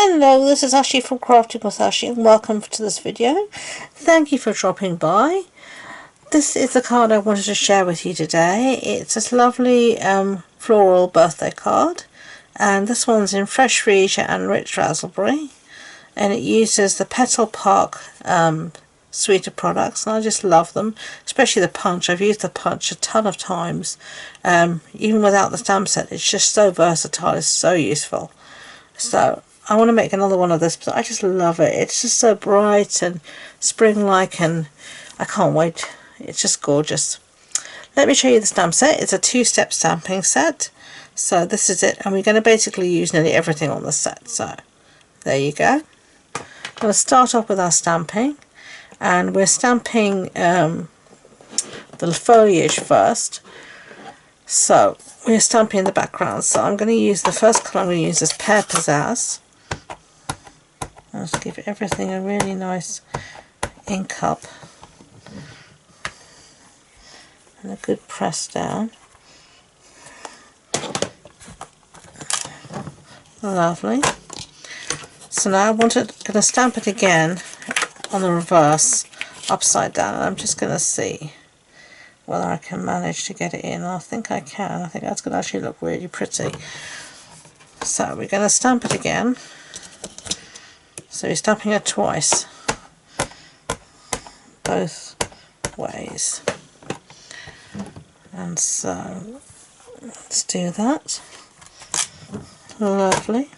Hello, this is Ashee from Crafting with Ashee, and welcome to this video. Thank you for dropping by. This is the card I wanted to share with you today. It's this lovely floral birthday card, and this one's in fresh freesia and rich raspberry, and it uses the Petal suite of products, and I just love them, especially the punch. I've used the punch a ton of times, even without the stamp set. It's just so versatile, it's so useful. So I want to make another one of this, but I just love it. It's just so bright and spring-like, and I can't wait. It's just gorgeous. Let me show you the stamp set. It's a two-step stamping set. So this is it, and we're going to basically use nearly everything on the set. So there you go. I'm going to start off with our stamping, and we're stamping the foliage first. So we're stamping the background. So I'm going to use the first colour I'm going to use is Pear Pizzazz. I'll just give everything a really nice ink up and a good press down. Lovely. So now I'm going to stamp it again on the reverse, upside down, and I'm just going to see whether I can manage to get it in. I think I can. I think that's going to actually look really pretty. So we're going to stamp it again. So we're stamping it twice, both ways. And so let's do that. Lovely.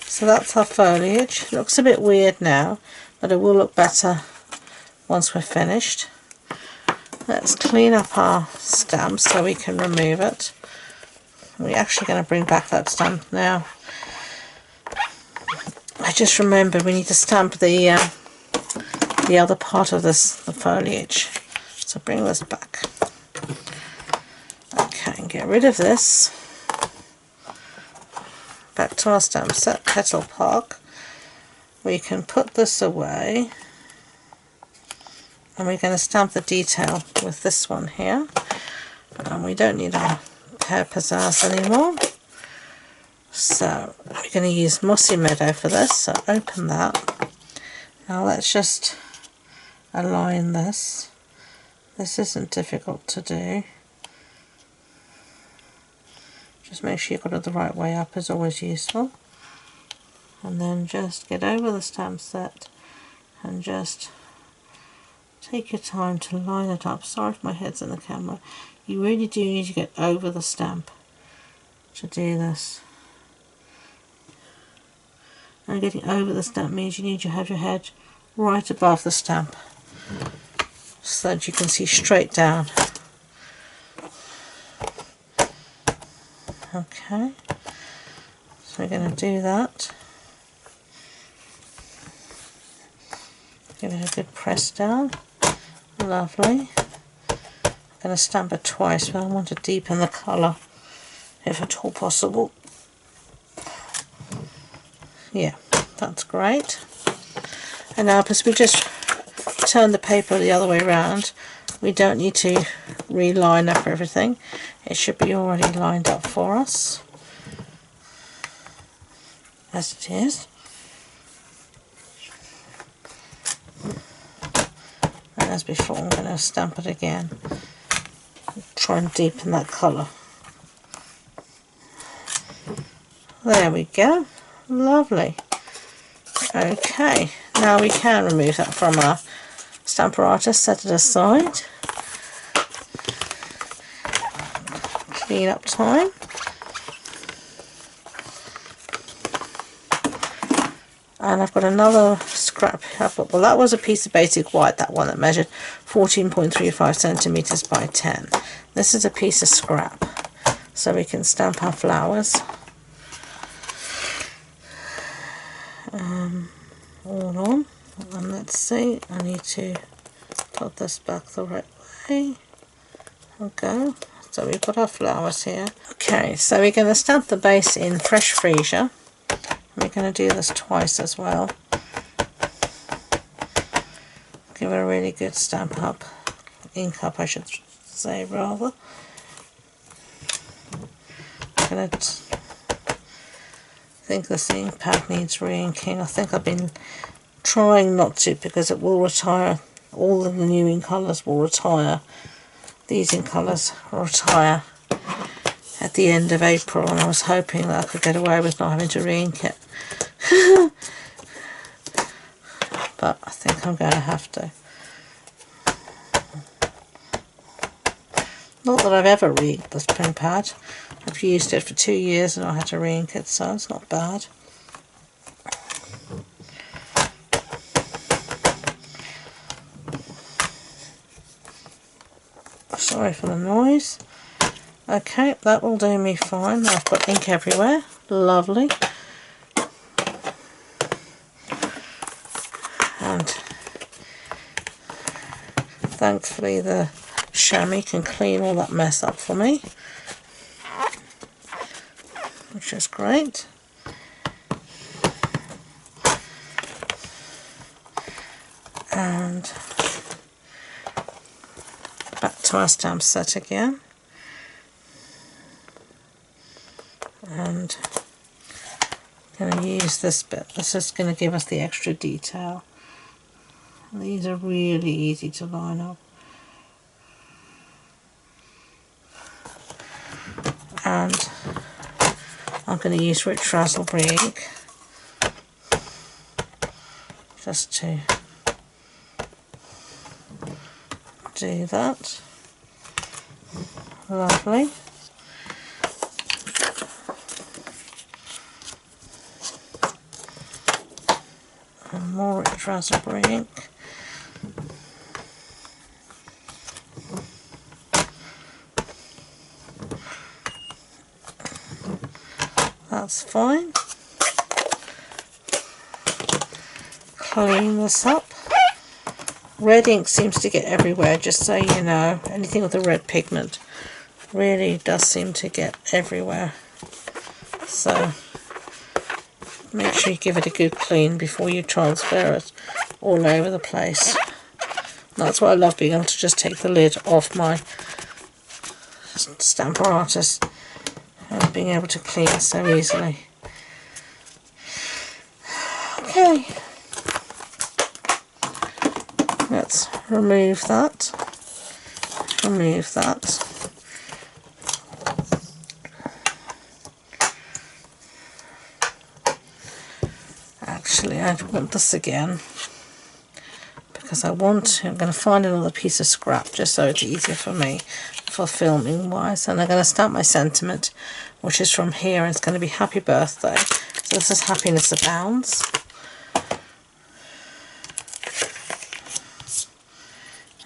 So that's our foliage. It looks a bit weird now, but it will look better once we're finished. Let's clean up our stamp so we can remove it. We're actually going to bring back that stamp now. I just remembered we need to stamp the other part of the foliage. So bring this back. Okay, and get rid of this. Back to our stamp set, Petal Park. We can put this away. And we're going to stamp the detail with this one here. And we don't need our Pear Pizzazz anymore. So we're going to use Mossy Meadow for this. So open that. Now let's just align this. This isn't difficult to do. Just make sure you've got it the right way up is always useful. And then just get over the stamp set and just take your time to line it up. Sorry if my head's in the camera. You really do need to get over the stamp to do this. And getting over the stamp means you need to have your head right above the stamp so that you can see straight down. Okay, so we're going to do that. Give it a good press down. Lovely. I'm going to stamp it twice, but I want to deepen the colour if at all possible. Yeah, that's great. And now, because we just turned the paper the other way around, we don't need to reline up everything. It should be already lined up for us, as it is. And as before, I'm going to stamp it again. Try and deepen that colour. There we go. Lovely. Okay, now we can remove that from our stamper artist, set it aside. Clean up time. And I've got another scrap here. Well, that was a piece of basic white, that one that measured 14.35 centimeters by 10. This is a piece of scrap, so we can stamp our flowers. All on, and let's see, I need to put this back the right way. Okay, so we've got our flowers here. Okay, so we're going to stamp the base in fresh freesia. We're going to do this twice as well. Give it a really good stamp up, ink up I should say rather. I'm going to think this ink pad needs re-inking. I think I've been trying not to because it will retire. All the new ink colours will retire. These ink colours will retire at the end of April, and I was hoping that I could get away with not having to re-ink it. But I think I'm going to have to. Not that I've ever re-inked this pen pad. I've used it for 2 years and I had to re-ink it, so it's not bad. Sorry for the noise. Okay, that will do me fine. I've got ink everywhere. Lovely. And thankfully the chamois can clean all that mess up for me, which is great. And back to our stamp set again. And I'm going to use this bit. This is going to give us the extra detail. These are really easy to line up. And I'm going to use rich raspberry ink just to do that. Lovely. And more rich raspberry ink. That's fine. Clean this up. Red ink seems to get everywhere, just so you know. Anything with a red pigment really does seem to get everywhere. So make sure you give it a good clean before you transfer it all over the place. That's why I love being able to just take the lid off my stamp apparatus and being able to clean so easily. Okay, let's remove that. Remove that. Actually, I want this again because I'm going to find another piece of scrap just so it's easier for me for filming wise, and I'm going to stamp my sentiment, which is from here, and it's going to be happy birthday. So this is happiness abounds.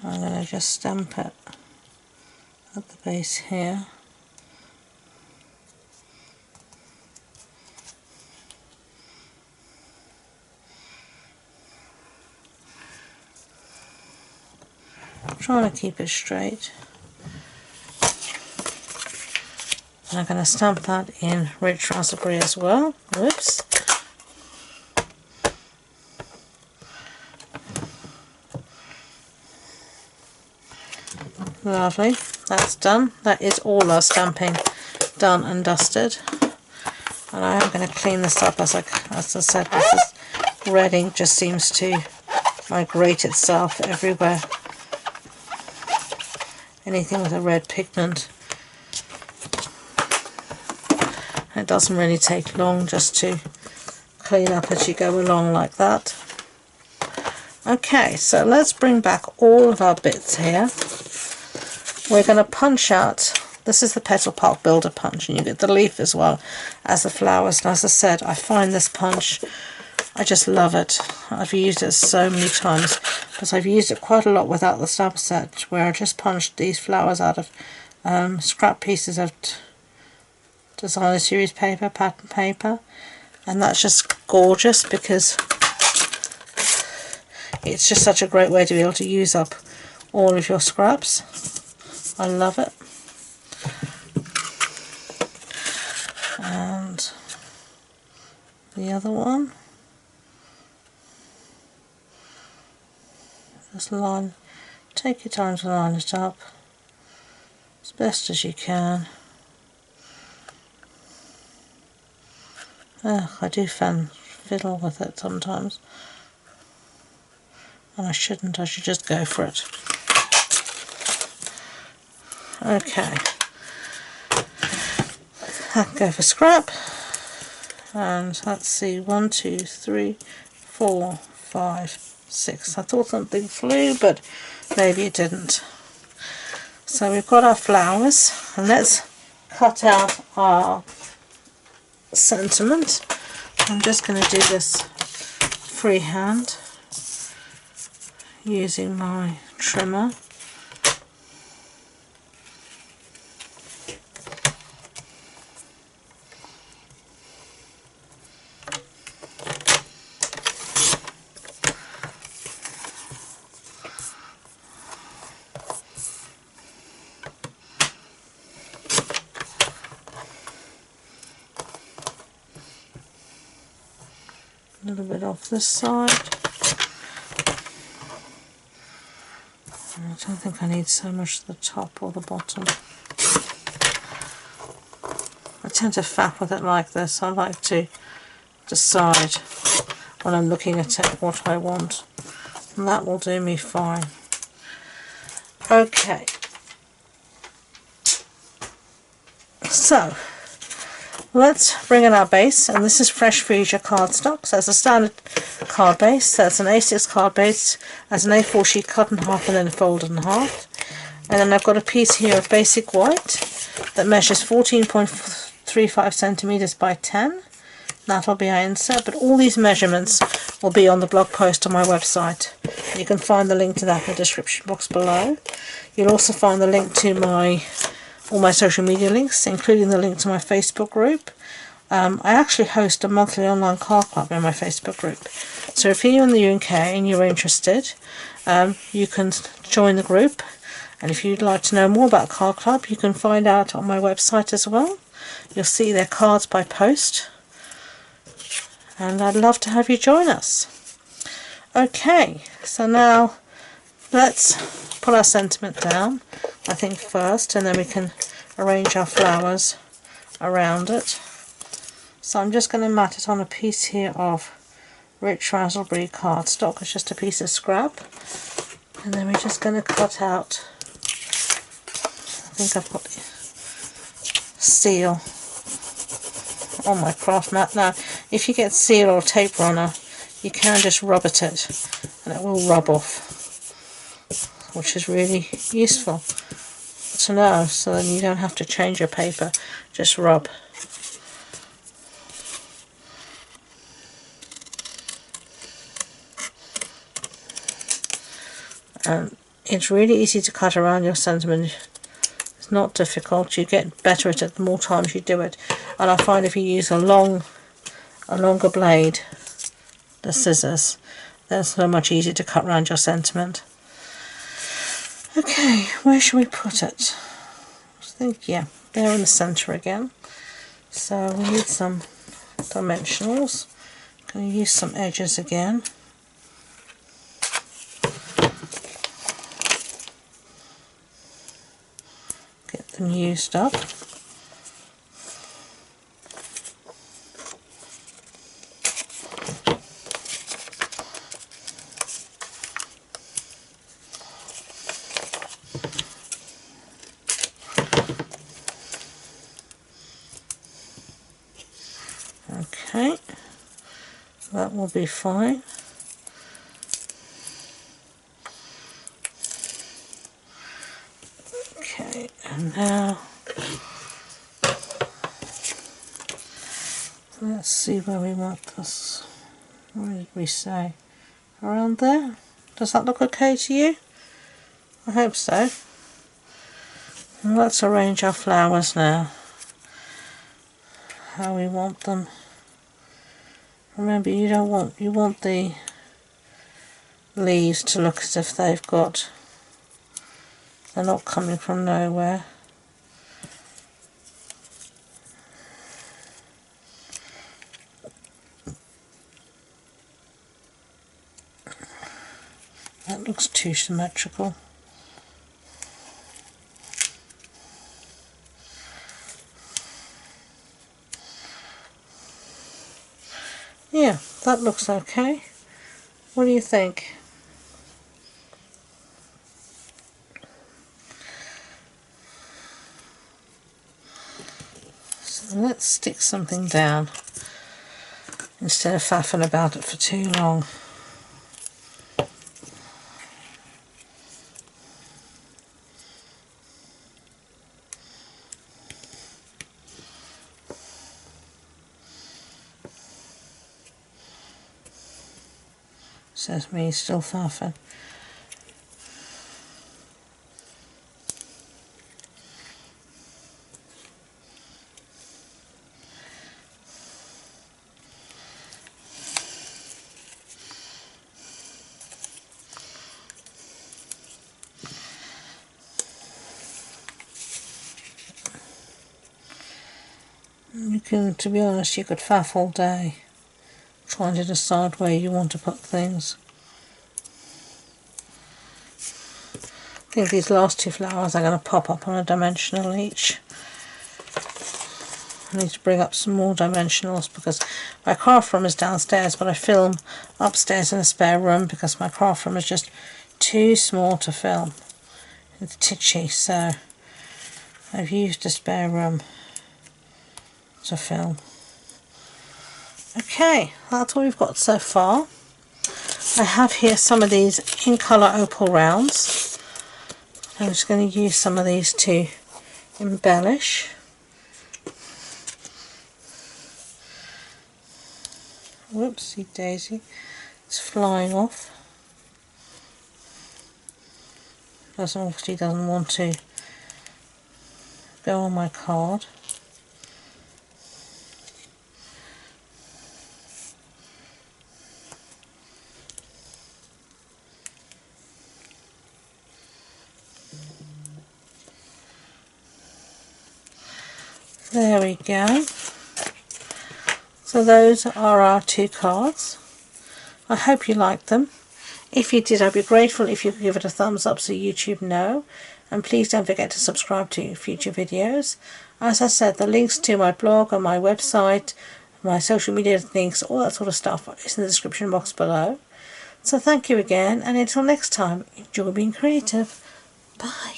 I'm going to just stamp it at the base here. I'm trying to keep it straight. And I'm going to stamp that in rich raspberry as well. Whoops. Lovely. That's done. That is all our stamping done and dusted. And I am going to clean this up as I said. This red ink just seems to migrate itself everywhere. Anything with a red pigment. It doesn't really take long just to clean up as you go along like that. Okay, so let's bring back all of our bits here. We're going to punch out, this is the Petal Park Builder punch, and you get the leaf as well as the flowers. And as I said, I find this punch, I just love it. I've used it so many times, because I've used it quite a lot without the stamp set, where I just punched these flowers out of scrap pieces of designer series paper, pattern paper, and that's just gorgeous because it's just such a great way to be able to use up all of your scraps. I love it. And the other one, just line, take your time to line it up as best as you can. I do fiddle with it sometimes. And I shouldn't, I should just go for it. Okay. I can go for scrap. And let's see, 1, 2, 3, 4, 5, 6. I thought something flew, but maybe it didn't. So we've got our flowers, and let's cut out our sentiment. I'm just going to do this freehand using my trimmer. A little bit off this side. I don't think I need so much the top or the bottom. I tend to faff with it like this. I like to decide when I'm looking at it what I want, and that will do me fine. Okay, so let's bring in our base, and this is Fresh Freesia cardstock. So it's a standard card base. So it's an A6 card base as an A4 sheet cut in half and then folded in half. And then I've got a piece here of basic white that measures 14.35 centimeters by 10. That'll be our insert, but all these measurements will be on the blog post on my website. You can find the link to that in the description box below. You'll also find the link to all my social media links, including the link to my Facebook group. I actually host a monthly online card club in my Facebook group. So if you're in the UK and you're interested, you can join the group. And if you'd like to know more about Card Club, you can find out on my website as well. You'll see their cards by post. And I'd love to have you join us. Okay, so now let's put our sentiment down, I think first, and then we can arrange our flowers around it. So I'm just going to mat it on a piece here of rich raspberry cardstock. It's just a piece of scrap. And then we're just going to cut out, I think I've got seal on my craft mat. Now, if you get seal or tape runner, you can just rub at it and it will rub off, which is really useful to know, so then you don't have to change your paper, just rub. And it's really easy to cut around your sentiment. It's not difficult. You get better at it the more times you do it. And I find if you use a longer blade, the scissors, then it's so much easier to cut around your sentiment. Okay, where should we put it? I think, yeah, there in the centre again. So we need some dimensionals. I'm going to use some edges again. Get them used up. Okay, that will be fine. Okay, and now let's see where we want this. What did we say? Around there? Does that look okay to you? I hope so. And let's arrange our flowers now, how we want them. Remember, you want the leaves to look as if they're not coming from nowhere. That looks too symmetrical. that looks okay. What do you think? So let's stick something down instead of faffing about it for too long. Says me still faffing. You can, to be honest, you could faff all day trying to decide where you want to put things. I think these last two flowers are going to pop up on a dimensional each. I need to bring up some more dimensionals because my craft room is downstairs, but I film upstairs in a spare room because my craft room is just too small to film. It's titchy, so I've used a spare room to film. Okay, that's all we've got so far. I have here some of these in colour opal rounds. I'm just going to use some of these to embellish. Whoopsie daisy, it's flying off. Obviously doesn't want to go on my card. There we go. So those are our two cards. I hope you liked them. If you did, I'd be grateful if you could give it a thumbs up so YouTube know. And please don't forget to subscribe to future videos. As I said, the links to my blog and my website, my social media links, all that sort of stuff is in the description box below. So thank you again, and until next time, enjoy being creative. Bye.